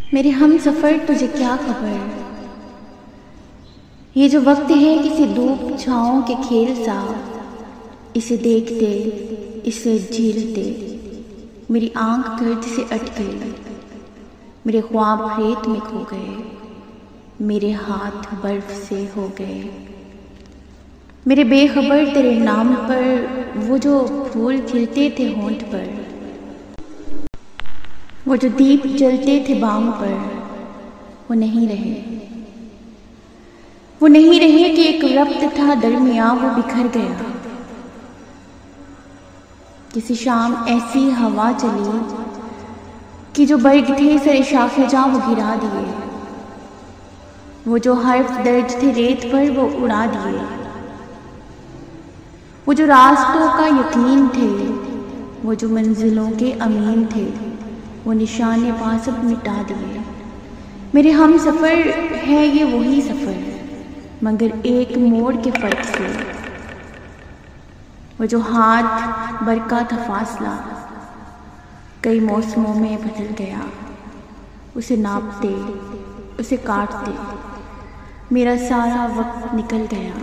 मेरे हम सफ़र तुझे क्या खबर, ये जो वक्त है किसी धूप छाँव के खेल सा। इसे देखते इसे झीलते मेरी आंख गर्द से अट गई, मेरे ख्वाब रेत में खो गए, मेरे हाथ बर्फ से हो गए। मेरे बेखबर तेरे नाम पर वो जो फूल खिलते थे होंठ पर, वो जो दीप जलते थे बाम पर, वो नहीं रहे। वो नहीं रहे कि एक रब्त था दरमियाँ वो बिखर गया। किसी शाम ऐसी हवा चली कि जो बर्ग थे सरे शाखे जहाँ वो गिरा दिए, वो जो हर्फ दर्ज थे रेत पर वो उड़ा दिए, वो जो रास्तों का यकीन थे, वो जो मंजिलों के अमीन थे, वो निशाने पा सब मिटा दिए। मेरे हम सफ़र है ये वही सफ़र, मगर एक मोड़ के फ़र्क से। वो जो हाथ बरका था फासला कई मौसमों में बदल गया। उसे नापते उसे काटते मेरा सारा वक्त निकल गया।